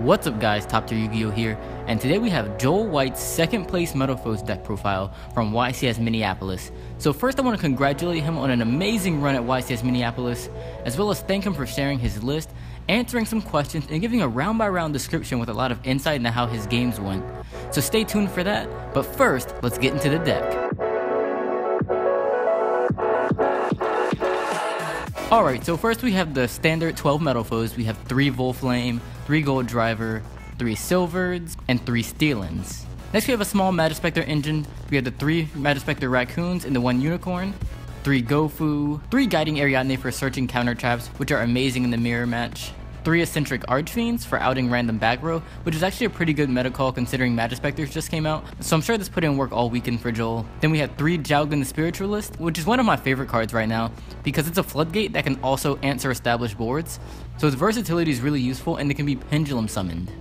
What's up guys, Top Tier Yu-Gi-Oh here, and today we have Joel White's second place Metalfoes deck profile from YCS Minneapolis. So first I want to congratulate him on an amazing run at YCS Minneapolis, as well as thank him for sharing his list, answering some questions, and giving a round by round description with a lot of insight into how his games went. So stay tuned for that, but first, let's get into the deck. Alright, so first we have the standard 12 Metalfoes. We have 3 Volflame, 3 Gold Driver, 3 Silvereds, and 3 Steelins. Next we have a small Majespecter engine. We have the 3 Majespecter Raccoons and the 1 Unicorn, 3 Gofu, 3 Guiding Ariadne for searching counter traps, which are amazing in the mirror match, 3 Eccentric Archfiends for outing random back row, which is actually a pretty good meta call considering Majespecters just came out, so I'm sure this put in work all weekend for Joel. Then we have 3 Jowgen the Spiritualist, which is one of my favorite cards right now, because it's a floodgate that can also answer established boards, so its versatility is really useful and it can be pendulum summoned.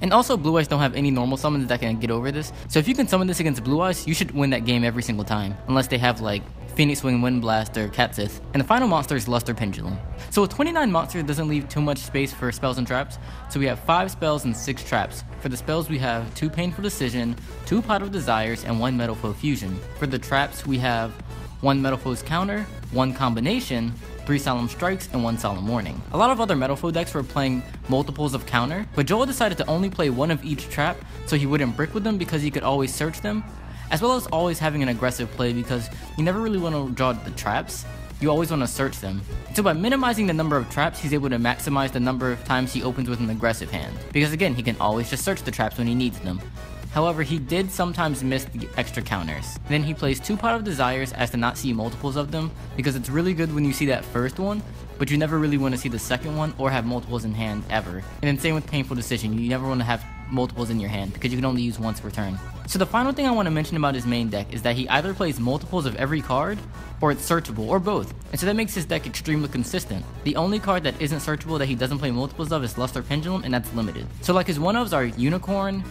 And also Blue Eyes don't have any normal summons that can get over this, so if you can summon this against Blue Eyes, you should win that game every single time, unless they have like Phoenix Wing, Wind Blast, or Cat Sith. And the final monster is Luster Pendulum. So with 29 monsters, it doesn't leave too much space for spells and traps, so we have 5 spells and 6 traps. For the spells we have 2 Painful Decision, 2 Pot of Desires, and 1 Metalfoe Fusion. For the traps we have 1 Metalfoes Counter, 1 Combination, 3 Solemn Strikes, and 1 Solemn Warning. A lot of other Metalfoe decks were playing multiples of counter, but Joel decided to only play 1 of each trap so he wouldn't brick with them because he could always search them, as well as always having an aggressive play because you never really want to draw the traps, you always want to search them. So by minimizing the number of traps, he's able to maximize the number of times he opens with an aggressive hand, because again, he can always just search the traps when he needs them. However, he did sometimes miss the extra counters. Then he plays 2 Pot of Desires as to not see multiples of them, because it's really good when you see that first one, but you never really want to see the second one or have multiples in hand ever. And then same with Painful Decision, you never want to have multiples in your hand because you can only use once per turn. So the final thing I want to mention about his main deck is that he either plays multiples of every card or it's searchable, or both, and so that makes his deck extremely consistent. The only card that isn't searchable that he doesn't play multiples of is Luster Pendulum, and that's limited. So like his one-ofs are Unicorn,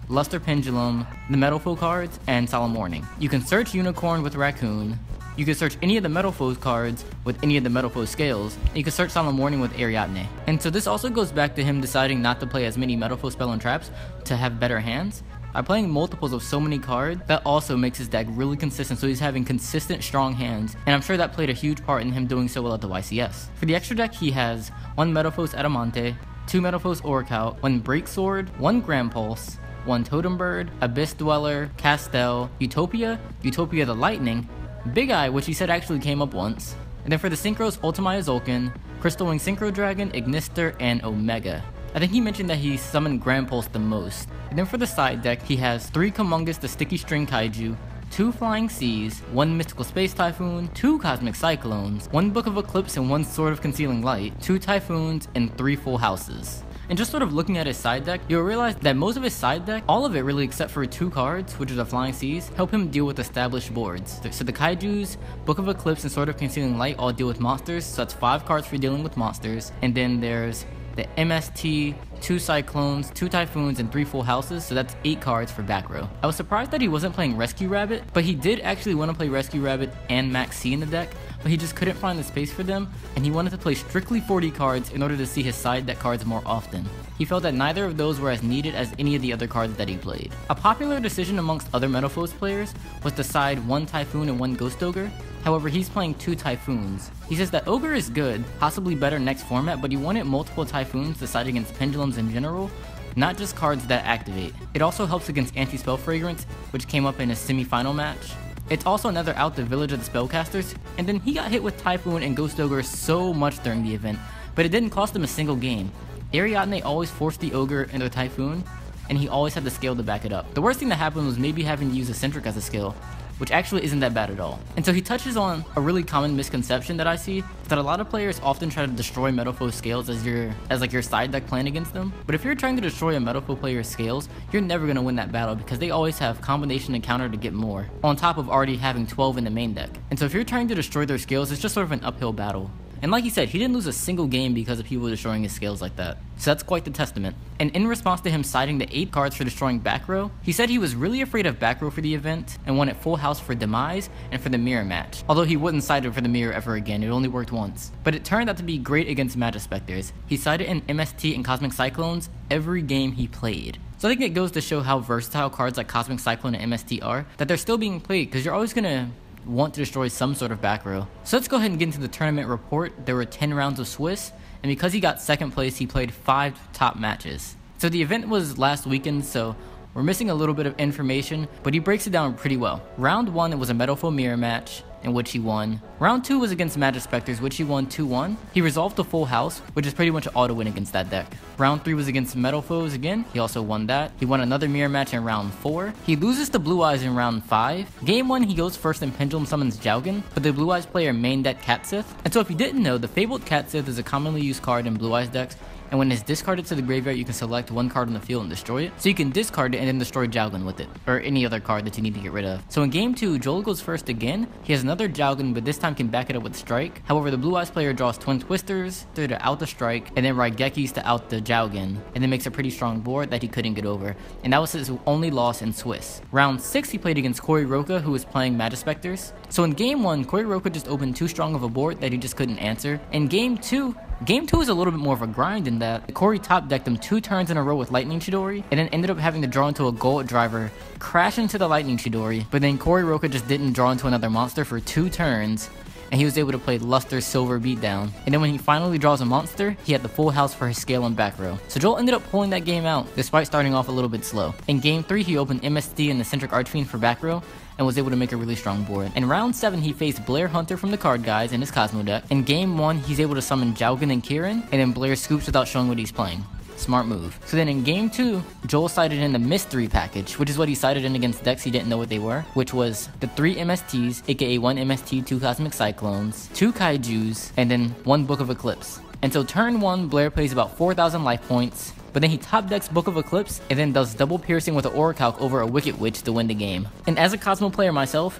Luster Pendulum, the Metalfoe cards, and Solemn Warning. You can search Unicorn with Raccoon, you can search any of the Metalfoes cards with any of the Metalfoes scales, and you can search Solemn Warning with Ariadne. And so this also goes back to him deciding not to play as many Metalfoes spell and traps to have better hands. By playing multiples of so many cards, that also makes his deck really consistent, so he's having consistent strong hands, and I'm sure that played a huge part in him doing so well at the YCS. For the extra deck, he has 1 Metalfoes Adamante, 2 Metalfoes Orichalc, 1 Breaksword, 1 Grampulse, 1 Totem Bird, Abyss Dweller, Castel, Utopia, Utopia the Lightning, Big Eye, which he said actually came up once, and then for the Synchros, Ultimaya Tzolkin, Crystal Wing Synchro Dragon, Ignister, and Omega. I think he mentioned that he summoned Grampulse the most. And then for the side deck, he has 3 Kumongous the Sticky String Kaiju, 2 Flying Seas, 1 Mystical Space Typhoon, 2 Cosmic Cyclones, 1 Book of Eclipse and 1 Sword of Concealing Light, 2 Typhoons, and 3 Full Houses. And just sort of looking at his side deck, you'll realize that most of his side deck, all of it really except for 2 cards, which are the Flying Seas, help him deal with established boards. So the Kaijus, Book of Eclipse, and Sword of Concealing Light all deal with monsters, so that's 5 cards for dealing with monsters. And then there's the MST, 2 Cyclones, 2 Typhoons, and 3 Full Houses, so that's 8 cards for back row. I was surprised that he wasn't playing Rescue Rabbit, but he did actually want to play Rescue Rabbit and Max C in the deck, but he just couldn't find the space for them, and he wanted to play strictly 40 cards in order to see his side deck cards more often. He felt that neither of those were as needed as any of the other cards that he played. A popular decision amongst other Metalfoes players was to side 1 Typhoon and 1 Ghost Ogre. However, he's playing 2 Typhoons. He says that Ogre is good, possibly better next format, but he wanted multiple Typhoons to side against Pendulums in general, not just cards that activate. It also helps against Anti-Spell Fragrance, which came up in a semi-final match. It's also another out the Village of the Spellcasters, and then he got hit with Typhoon and Ghost Ogre so much during the event, but it didn't cost him a single game. Ariadne always forced the Ogre into Typhoon, and he always had the scale to back it up. The worst thing that happened was maybe having to use Eccentric as a skill, which actually isn't that bad at all. And so he touches on a really common misconception that I see, that a lot of players often try to destroy Metalfoe scales as your side deck plan against them. But if you're trying to destroy a Metalfoe player's scales, you're never going to win that battle because they always have combination and counter to get more, on top of already having 12 in the main deck. And so if you're trying to destroy their scales, it's just sort of an uphill battle. And like he said, he didn't lose a single game because of people destroying his scales like that. So that's quite the testament. And in response to him citing the 8 cards for destroying back row, he said he was really afraid of back row for the event and wanted full house for Demise and for the mirror match. Although he wouldn't cite it for the mirror ever again, it only worked once. But it turned out to be great against Majespecters. He cited in MST and Cosmic Cyclones every game he played. So I think it goes to show how versatile cards like Cosmic Cyclone and MST are, that they're still being played because you're always gonna want to destroy some sort of back row. So let's go ahead and get into the tournament report. There were 10 rounds of Swiss, and because he got second place, he played 5 top matches. So the event was last weekend, so we're missing a little bit of information, but he breaks it down pretty well. Round 1, it was a Metalfoe mirror match, in which he won. Round 2 was against Majespecters, which he won 2-1. He resolved the full house, which is pretty much an auto win against that deck. Round 3 was against Metalfoes again. He also won that. He won another mirror match in round 4. He loses to Blue Eyes in round 5. Game 1, he goes first and Pendulum summons Jowgen, but the Blue Eyes player main deck Catsith. And so if you didn't know, the Fabled Catsith is a commonly used card in Blue Eyes decks, and when it's discarded to the graveyard, you can select one card on the field and destroy it. So you can discard it and then destroy Jowgen with it, or any other card that you need to get rid of. So in game 2, Joel goes first again. He has another Jowgen, but this time can back it up with Strike. However, the Blue Eyes player draws Twin Twisters to out the Strike, and then Raigekis to out the Jowgen, and then makes a pretty strong board that he couldn't get over. And that was his only loss in Swiss. Round 6, he played against Corey Roca, who was playing Majespecters. So in game 1, Corey Roca just opened too strong of a board that he just couldn't answer. In game 2 is a little bit more of a grind in that Corey top decked him 2 turns in a row with Lightning Chidori, and then ended up having to draw into a Gold Driver, crash into the Lightning Chidori, but then Corey Roca just didn't draw into another monster for 2 turns, and he was able to play Luster Silver Beatdown. And then when he finally draws a monster, he had the full house for his scale and back row. So Joel ended up pulling that game out, despite starting off a little bit slow. In game 3, he opened MSD and Eccentric Archfiend for back row, and was able to make a really strong board. In round 7, he faced Blair Hunter from the card guys in his Cosmo deck. In game 1, he's able to summon Jowgen and Kirin, and then Blair scoops without showing what he's playing. Smart move. So then in game 2, Joel cited in the mystery package, which is what he cited in against decks he didn't know what they were, which was the 3 MSTs, aka 1 MST, 2 Cosmic Cyclones, 2 Kaijus, and then 1 Book of Eclipse. And so turn 1, Blair plays about 4,000 life points, but then he top decks Book of Eclipse and then does double piercing with an Orichalc over a Wicked Witch to win the game. And as a Cosmo player myself,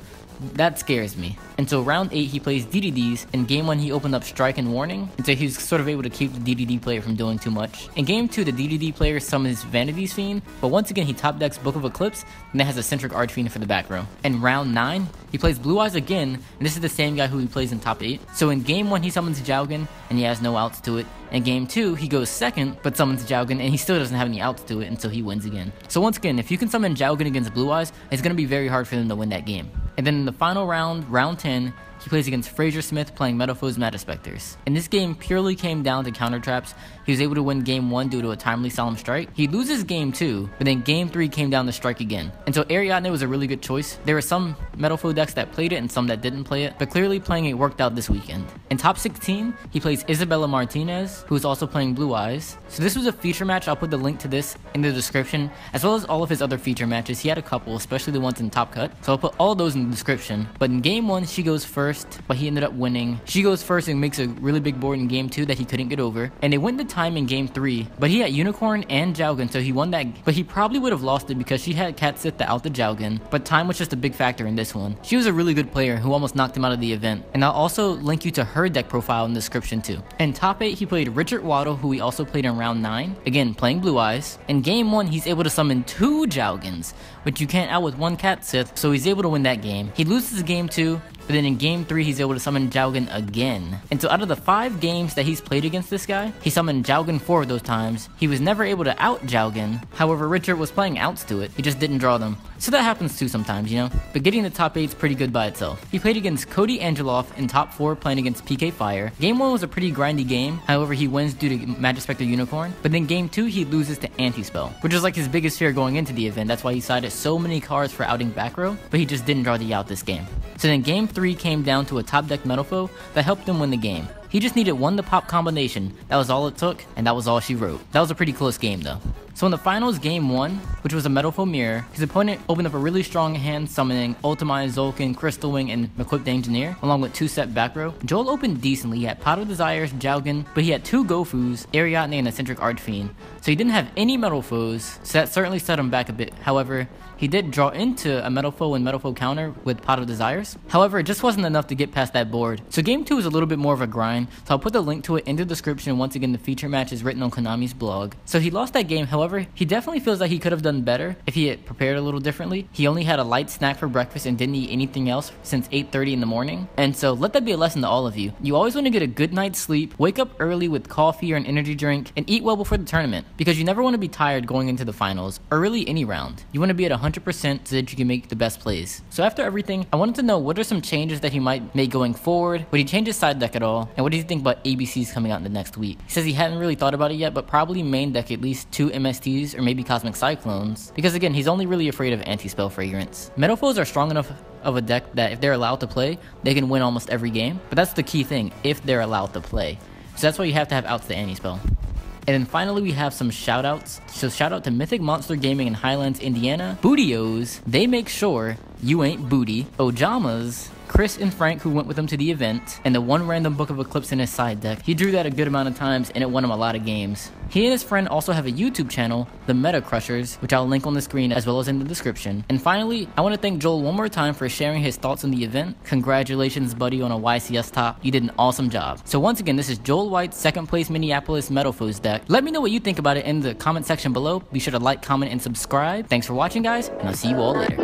that scares me. And so round 8, he plays DDDs. In game 1, he opened up Strike and Warning, and so he was sort of able to keep the DDD player from doing too much. In game 2, the DDD player summons Vanity's Fiend, but once again he top decks Book of Eclipse, and then has Eccentric Archfiend for the back row. In round 9, he plays Blue Eyes again, and this is the same guy who he plays in top 8. So in game 1, he summons Jowgen, and he has no outs to it. In game 2, he goes second, but summons Jowgen, and he still doesn't have any outs to it until he wins again. So once again, if you can summon Jowgen against Blue Eyes, it's going to be very hard for them to win that game. And then in the final round, round 10, he plays against Fraser Smith playing Metalfoes Majespecters. And this game purely came down to counter traps. He was able to win game 1 due to a timely Solemn Strike. He loses game 2, but then game 3 came down to Strike again. And so Ariadne was a really good choice. There were some Metalfoe decks that played it and some that didn't play it, but clearly playing it worked out this weekend. In top 16, he plays Isabella Martinez, who is also playing Blue Eyes. So this was a feature match. I'll put the link to this in the description, as well as all of his other feature matches. He had a couple, especially the ones in Top Cut. So I'll put all those in the description. But in game 1, she goes first, but he ended up winning. She goes first and makes a really big board in game 2 that he couldn't get over. And they went to time in game 3, but he had Unicorn and Jowgen, so he won that. But he probably would have lost it because she had Catsith to out the Jowgen, but time was just a big factor in this one. She was a really good player who almost knocked him out of the event. And I'll also link you to her deck profile in the description too. In top 8, he played Richard Waddle, who he also played in round 9, again playing Blue Eyes. In game 1, he's able to summon 2 Jowgens, which you can't out with 1 Catsith, so he's able to win that game. He loses game 2, but then in game 3, he's able to summon Jowgen again. And so out of the 5 games that he's played against this guy, he summoned Jowgen 4 of those times. He was never able to out Jowgen. However, Richard was playing outs to it. He just didn't draw them. So that happens too sometimes, you know? But getting the top 8 is pretty good by itself. He played against Cody Angeloff in top 4 playing against PK Fire. Game 1 was a pretty grindy game. However, he wins due to Majespecter Unicorn. But then game 2, he loses to Anti-Spell, which is like his biggest fear going into the event. That's why he sided so many cards for outing back row, but he just didn't draw the out this game. So then game 3 came down to a top deck Metalfoe that helped him win the game. He just needed 1 to pop combination. That was all it took, and that was all she wrote. That was a pretty close game though. So in the finals game 1, which was a Metalfoe mirror, his opponent opened up a really strong hand summoning Ultimaya Tzolkin, Crystal Wing, and Equipped Engineer, along with 2-step back row. Joel opened decently. He had Pot of Desires, Jowgen, but he had 2 Gofus, Ariadne, and Eccentric Archfiend. So he didn't have any Metalfoes, so that certainly set him back a bit. However, he did draw into a Metalfoe and Metalfoe Counter with Pot of Desires. However, it just wasn't enough to get past that board. So game 2 is a little bit more of a grind, so I'll put the link to it in the description. Once again, the feature match is written on Konami's blog. So he lost that game. However, he definitely feels like he could have done better if he had prepared a little differently. He only had a light snack for breakfast and didn't eat anything else since 8:30 in the morning. And so let that be a lesson to all of you. You always want to get a good night's sleep, wake up early with coffee or an energy drink, and eat well before the tournament, because you never want to be tired going into the finals, or really any round. You want to be at 100% so that you can make the best plays. So after everything, I wanted to know what are some changes that he might make going forward. Would he change his side deck at all? And what do you think about ABCs coming out in the next week? He says he hadn't really thought about it yet, but probably main deck at least 2 MSTs or maybe Cosmic Cyclones, because again, he's only really afraid of anti-spell fragrance. Metalfoes are strong enough of a deck that if they're allowed to play, they can win almost every game, but that's the key thing, if they're allowed to play. So that's why you have to have outs to anti-spell. And then finally we have some shoutouts. So shout out to Mythic Monster Gaming in Highlands, Indiana. Bootios, they make sure you ain't booty. Ojamas, Chris and Frank, who went with him to the event, and the 1 random Book of Eclipse in his side deck. He drew that a good amount of times and it won him a lot of games. He and his friend also have a YouTube channel, The Meta Crushers, which I'll link on the screen as well as in the description. And finally, I want to thank Joel one more time for sharing his thoughts on the event. Congratulations, buddy, on a YCS top. You did an awesome job. So once again, this is Joel White's 2nd place Minneapolis Metalfoes deck. Let me know what you think about it in the comment section below. Be sure to like, comment, and subscribe. Thanks for watching, guys, and I'll see you all later.